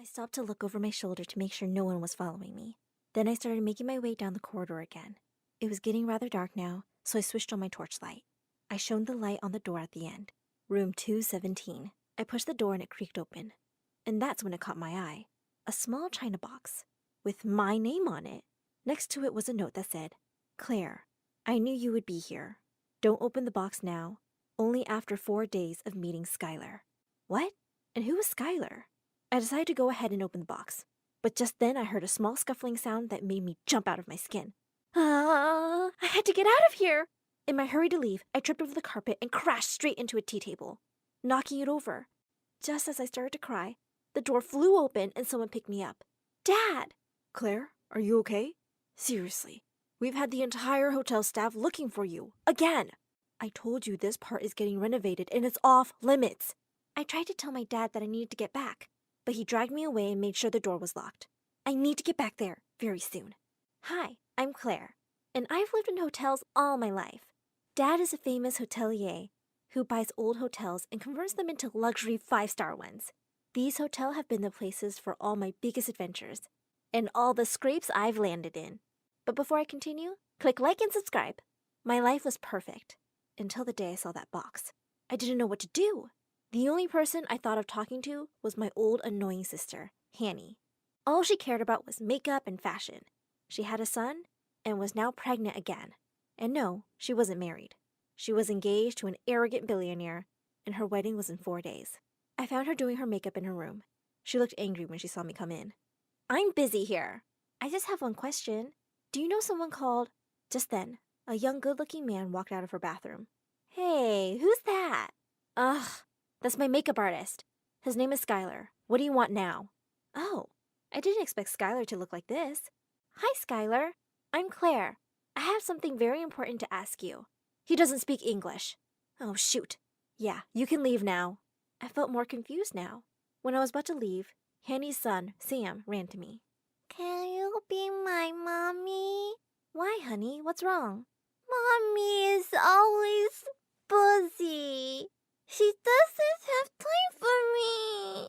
I stopped to look over my shoulder to make sure no one was following me. Then I started making my way down the corridor again. It was getting rather dark now, so I switched on my torchlight. I shone the light on the door at the end. Room 217. I pushed the door and it creaked open. And that's when it caught my eye. A small china box with my name on it. Next to it was a note that said, "Claire, I knew you would be here. Don't open the box now. Only after 4 days of meeting Skylar." What? And who was Skylar? I decided to go ahead and open the box. But just then I heard a small scuffling sound that made me jump out of my skin. I had to get out of here! In my hurry to leave, I tripped over the carpet and crashed straight into a tea table, knocking it over. Just as I started to cry, the door flew open and someone picked me up. Dad! Claire, are you okay? Seriously, we've had the entire hotel staff looking for you, again! I told you this part is getting renovated and it's off limits. I tried to tell my dad that I needed to get back, but he dragged me away and made sure the door was locked. I need to get back there very soon. Hi, I'm Claire, and I've lived in hotels all my life. Dad is a famous hotelier who buys old hotels and converts them into luxury 5-star ones. These hotels have been the places for all my biggest adventures and all the scrapes I've landed in. But before I continue, click like and subscribe. My life was perfect until the day I saw that box. I didn't know what to do. The only person I thought of talking to was my old annoying sister, Hanny. All she cared about was makeup and fashion. She had a son and was now pregnant again. And no, she wasn't married. She was engaged to an arrogant billionaire, and her wedding was in 4 days. I found her doing her makeup in her room. She looked angry when she saw me come in. "I'm busy here. I just have one question. Do you know someone called—" Just then, a young good-looking man walked out of her bathroom. "Hey, who's that?" "Ugh, that's my makeup artist. His name is Skylar. What do you want now?" "Oh, I didn't expect Skylar to look like this. Hi, Skylar. I'm Claire. I have something very important to ask you." "He doesn't speak English." "Oh, shoot. Yeah, you can leave now." I felt more confused now. When I was about to leave, Hanny's son, Sam, ran to me. "Can you be my mommy?" "Why, honey? What's wrong?" "Mommy is always busy. She doesn't have time for me."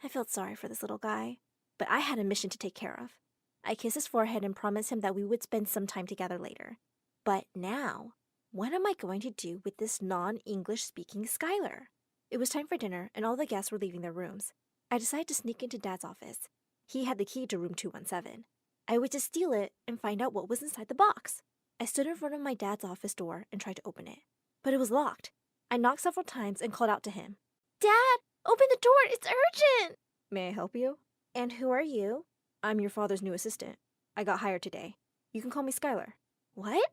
I felt sorry for this little guy, but I had a mission to take care of. I kissed his forehead and promised him that we would spend some time together later. But now, what am I going to do with this non-English speaking Skylar? It was time for dinner and all the guests were leaving their rooms. I decided to sneak into Dad's office. He had the key to room 217. I would just steal it and find out what was inside the box. I stood in front of my dad's office door and tried to open it, but it was locked. I knocked several times and called out to him. "Dad, open the door, it's urgent!" "May I help you?" "And who are you?" "I'm your father's new assistant. I got hired today. You can call me Skylar." "What?"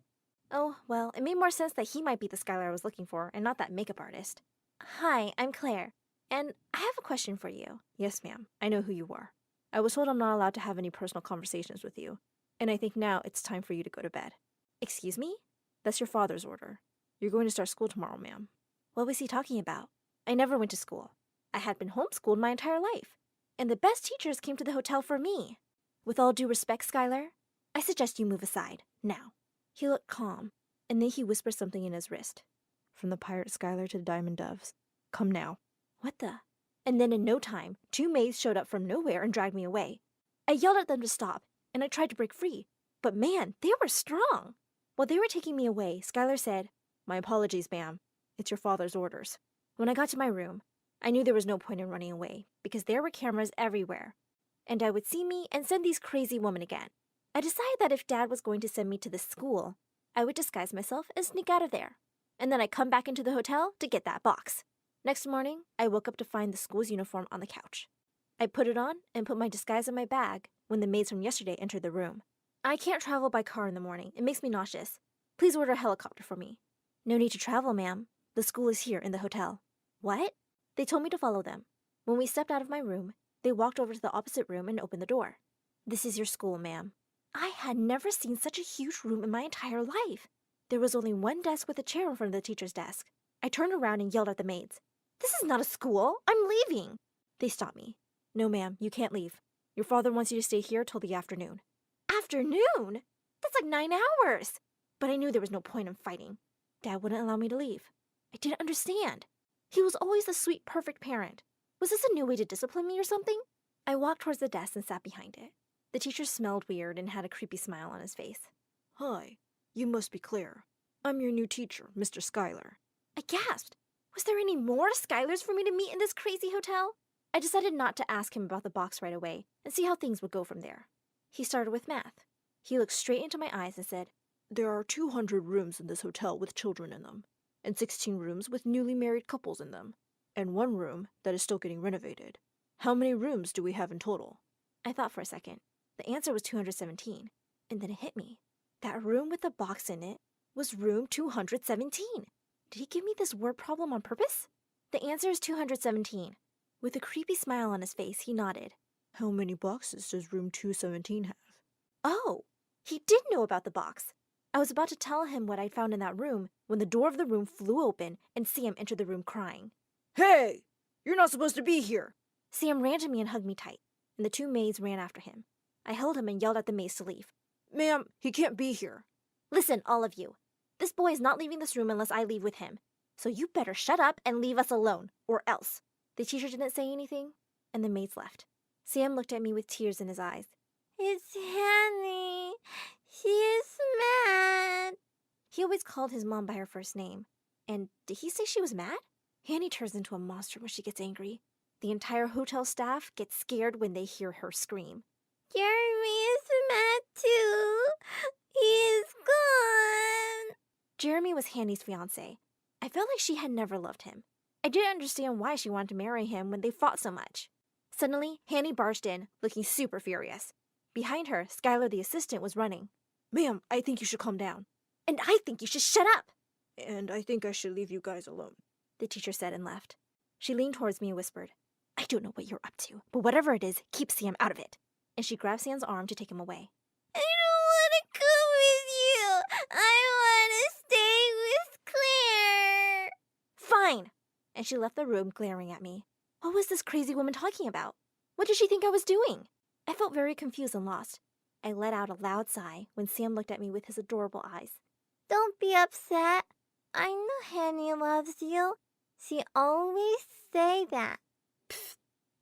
Oh, well, it made more sense that he might be the Skylar I was looking for and not that makeup artist. "Hi, I'm Claire, and I have a question for you." "Yes, ma'am. I know who you are. I was told I'm not allowed to have any personal conversations with you, and I think now it's time for you to go to bed." "Excuse me?" "That's your father's order. You're going to start school tomorrow, ma'am." What was he talking about? I never went to school. I had been homeschooled my entire life, and the best teachers came to the hotel for me. "With all due respect, Skylar, I suggest you move aside, now." He looked calm, and then he whispered something in his wrist. "From the pirate Skylar to the diamond doves. Come now." What the? And then in no time, 2 maids showed up from nowhere and dragged me away. I yelled at them to stop, and I tried to break free. But man, they were strong. While they were taking me away, Skylar said, "My apologies, ma'am. It's your father's orders." When I got to my room, I knew there was no point in running away, because there were cameras everywhere. And Dad would see me and send these crazy women again. I decided that if Dad was going to send me to this school, I would disguise myself and sneak out of there. And then I'd come back into the hotel to get that box. Next morning, I woke up to find the school's uniform on the couch. I put it on and put my disguise in my bag when the maids from yesterday entered the room. "I can't travel by car in the morning. It makes me nauseous. Please order a helicopter for me." "No need to travel, ma'am. The school is here in the hotel." "What?" They told me to follow them. When we stepped out of my room, they walked over to the opposite room and opened the door. "This is your school, ma'am." I had never seen such a huge room in my entire life. There was only one desk with a chair in front of the teacher's desk. I turned around and yelled at the maids. "This is not a school. I'm leaving." They stopped me. "No, ma'am, you can't leave. Your father wants you to stay here till the afternoon." Afternoon? That's like 9 hours. But I knew there was no point in fighting. Dad wouldn't allow me to leave. I didn't understand. He was always the sweet, perfect parent. Was this a new way to discipline me or something? I walked towards the desk and sat behind it. The teacher smelled weird and had a creepy smile on his face. Hi, you must be Claire. I'm your new teacher, Mr. Schuyler. I gasped. Was there any more Skylers for me to meet in this crazy hotel? I decided not to ask him about the box right away and see how things would go from there. He started with math. He looked straight into my eyes and said, There are 200 rooms in this hotel with children in them, and 16 rooms with newly married couples in them, and one room that is still getting renovated. How many rooms do we have in total? I thought for a second. The answer was 217, and then it hit me. That room with the box in it was room 217. Did he give me this word problem on purpose? The answer is 217. With a creepy smile on his face, he nodded. How many boxes does room 217 have? Oh, he did know about the box. I was about to tell him what I'd found in that room when the door of the room flew open and Sam entered the room crying. Hey! You're not supposed to be here! Sam ran to me and hugged me tight, and the two maids ran after him. I held him and yelled at the maids to leave. Ma'am, he can't be here. Listen, all of you. This boy is not leaving this room unless I leave with him. So you better shut up and leave us alone, or else. The teacher didn't say anything, and the maids left. Sam looked at me with tears in his eyes. It's Hanny. She is mad. He always called his mom by her first name. And did he say she was mad? Hanny turns into a monster when she gets angry. The entire hotel staff gets scared when they hear her scream. Jeremy is mad too. He is gone. Jeremy was Hanny's fiancé. I felt like she had never loved him. I didn't understand why she wanted to marry him when they fought so much. Suddenly, Hanny barged in, looking super furious. Behind her, Schuyler the assistant was running. Ma'am, I think you should calm down. And I think you should shut up, And I think I should leave you guys alone, the teacher said and left. She leaned towards me and whispered, I don't know what you're up to, but whatever it is, keep Sam out of it. And she grabbed Sam's arm to take him away. I don't want to go with you. I want to stay with Claire. Fine. And she left the room glaring at me. What was this crazy woman talking about? What did she think I was doing? I felt very confused and lost. I let out a loud sigh when Sam looked at me with his adorable eyes. Don't be upset. I know Hanny loves you. She always say that. Pfft.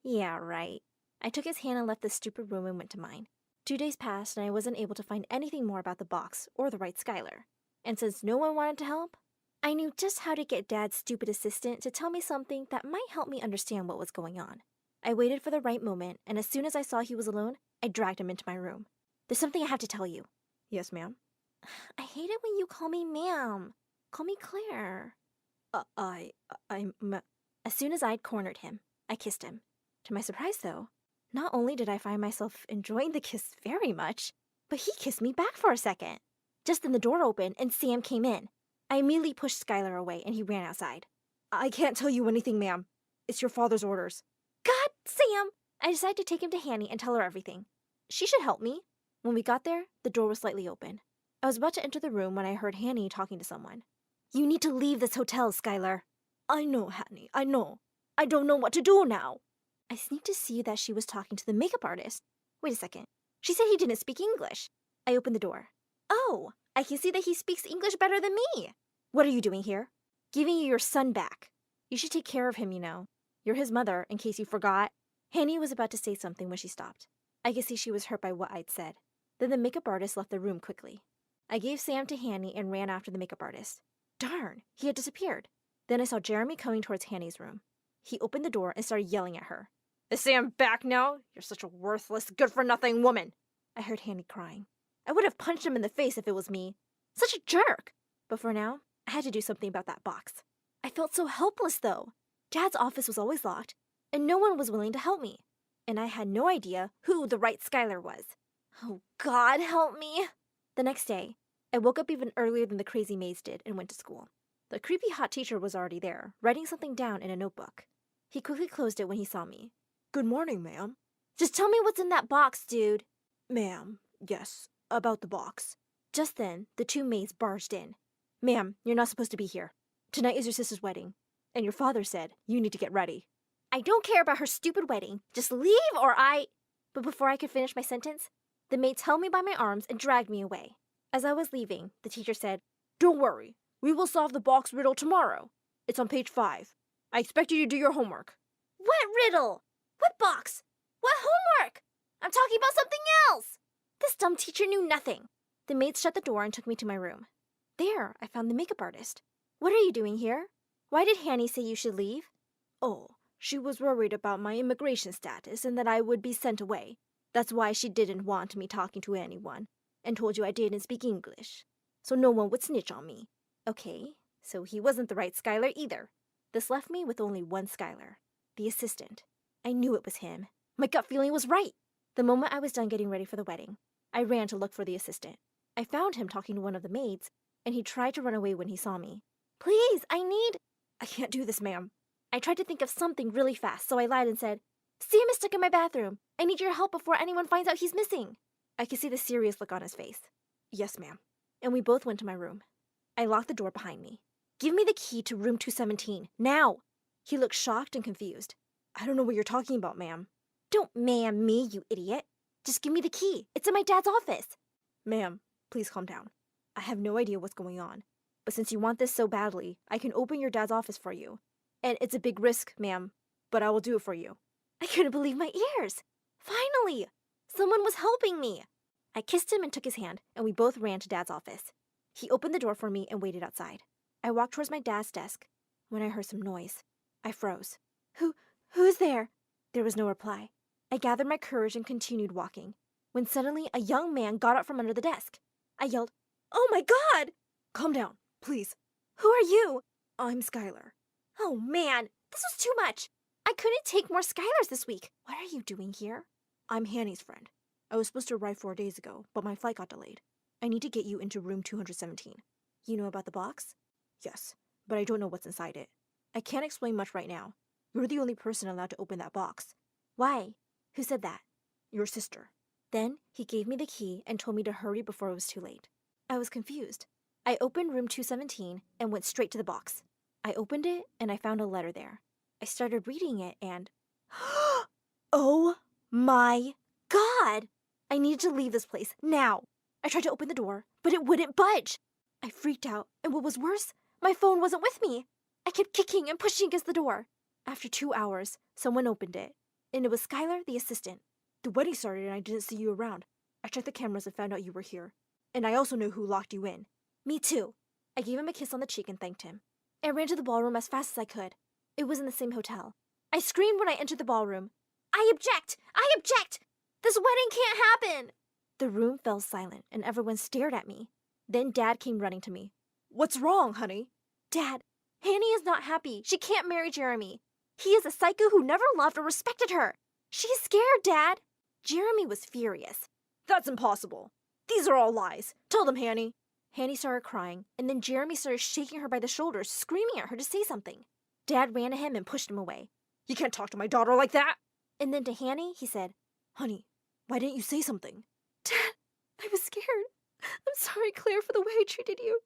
Yeah, right. I took his hand and left the stupid room and went to mine. 2 days passed and I wasn't able to find anything more about the box or the right Schuyler. And since no one wanted to help, I knew just how to get Dad's stupid assistant to tell me something that might help me understand what was going on. I waited for the right moment, and as soon as I saw he was alone, I dragged him into my room. There's something I have to tell you. Yes, ma'am. I hate it when you call me ma'am. Call me Claire. As soon as I'd cornered him, I kissed him. To my surprise, though, not only did I find myself enjoying the kiss very much, but he kissed me back for a second. Just then the door opened and Sam came in. I immediately pushed Schuyler away and he ran outside. I can't tell you anything, ma'am. It's your father's orders. God, Sam! I decided to take him to Hanny and tell her everything. She should help me. When we got there, the door was slightly open. I was about to enter the room when I heard Hanny talking to someone. You need to leave this hotel, Schuyler. I know, Hanny, I know. I don't know what to do now. I sneaked to see that she was talking to the makeup artist. Wait a second. She said he didn't speak English. I opened the door. Oh, I can see that he speaks English better than me. What are you doing here? Giving you your son back. You should take care of him, you know. You're his mother, in case you forgot. Hanny was about to say something when she stopped. I could see she was hurt by what I'd said. Then the makeup artist left the room quickly. I gave Sam to Hanny and ran after the makeup artist. Darn, he had disappeared. Then I saw Jeremy coming towards Hanny's room. He opened the door and started yelling at her. Is Sam back now? You're such a worthless, good-for-nothing woman. I heard Hanny crying. I would have punched him in the face if it was me. Such a jerk! But for now, I had to do something about that box. I felt so helpless, though. Dad's office was always locked, and no one was willing to help me. And I had no idea who the right Schuyler was. Oh, God, help me! The next day, I woke up even earlier than the crazy maids did and went to school. The creepy hot teacher was already there, writing something down in a notebook. He quickly closed it when he saw me. Good morning, ma'am. Just tell me what's in that box, dude. Ma'am, yes, about the box. Just then, the two maids barged in. Ma'am, you're not supposed to be here. Tonight is your sister's wedding, and your father said you need to get ready. I don't care about her stupid wedding. Just leave or I... But before I could finish my sentence, the maids held me by my arms and dragged me away. As I was leaving, the teacher said, Don't worry. We will solve the box riddle tomorrow. It's on page 5. I expect you to do your homework. What riddle? What box? What homework? I'm talking about something else! This dumb teacher knew nothing. The maids shut the door and took me to my room. There, I found the makeup artist. What are you doing here? Why did Hanny say you should leave? Oh, she was worried about my immigration status and that I would be sent away. That's why she didn't want me talking to anyone, and told you I didn't speak English, so no one would snitch on me. Okay, so he wasn't the right Skylar either. This left me with only one Skylar, the assistant. I knew it was him. My gut feeling was right. The moment I was done getting ready for the wedding, I ran to look for the assistant. I found him talking to one of the maids, and he tried to run away when he saw me. Please, I can't do this, ma'am. I tried to think of something really fast, so I lied and said, Sam is stuck in my bathroom. I need your help before anyone finds out he's missing. I could see the serious look on his face. Yes, ma'am. And we both went to my room. I locked the door behind me. Give me the key to room 217, now! He looked shocked and confused. I don't know what you're talking about, ma'am. Don't ma'am me, you idiot. Just give me the key. It's in my dad's office. Ma'am, please calm down. I have no idea what's going on. But since you want this so badly, I can open your dad's office for you. And it's a big risk, ma'am, but I will do it for you. I couldn't believe my ears. Finally! Someone was helping me. I kissed him and took his hand, and we both ran to Dad's office. He opened the door for me and waited outside. I walked towards my dad's desk when I heard some noise. I froze. Who's there? There was no reply. I gathered my courage and continued walking, when suddenly a young man got up from under the desk. I yelled, "Oh my God!" Calm down, please. Who are you? I'm Skylar. Oh man, this was too much. I couldn't take more Skylars this week. What are you doing here? I'm Hanny's friend. I was supposed to arrive 4 days ago, but my flight got delayed. I need to get you into room 217. You know about the box? Yes, but I don't know what's inside it. I can't explain much right now. You're the only person allowed to open that box. Why? Who said that? Your sister. Then he gave me the key and told me to hurry before it was too late. I was confused. I opened room 217 and went straight to the box. I opened it and I found a letter there. I started reading it and... Oh my God! I needed to leave this place now. I tried to open the door, but it wouldn't budge. I freaked out, and what was worse, my phone wasn't with me. I kept kicking and pushing against the door. After 2 hours, someone opened it, and it was Skylar, the assistant. The wedding started and I didn't see you around. I checked the cameras and found out you were here. And I also know who locked you in. Me too. I gave him a kiss on the cheek and thanked him. I ran to the ballroom as fast as I could. It was in the same hotel. I screamed when I entered the ballroom. I object! I object! This wedding can't happen! The room fell silent and everyone stared at me. Then Dad came running to me. What's wrong, honey? Dad, Hanny is not happy. She can't marry Jeremy. He is a psycho who never loved or respected her. She's scared, Dad. Jeremy was furious. That's impossible. These are all lies. Tell them, Hanny. Hanny started crying, and then Jeremy started shaking her by the shoulders, screaming at her to say something. Dad ran to him and pushed him away. You can't talk to my daughter like that. And then to Hanny, he said, Honey, why didn't you say something? Dad, I was scared. I'm sorry, Claire, for the way I treated you.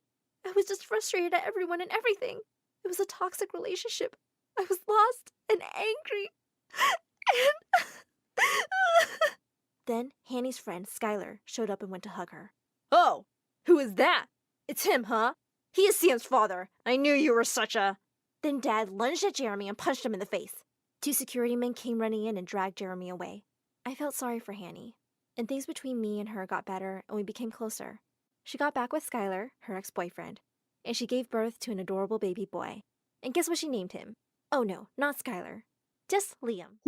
I was just frustrated at everyone and everything. It was a toxic relationship. I was lost and angry. And... Then Hanny's friend, Skylar, showed up and went to hug her. Oh, who is that? It's him, huh? He is Sam's father. I knew you were such a... Then Dad lunged at Jeremy and punched him in the face. 2 security men came running in and dragged Jeremy away. I felt sorry for Hanny, and things between me and her got better and we became closer. She got back with Skylar, her ex-boyfriend, and she gave birth to an adorable baby boy. And guess what she named him? Oh no, not Skylar. Just Liam.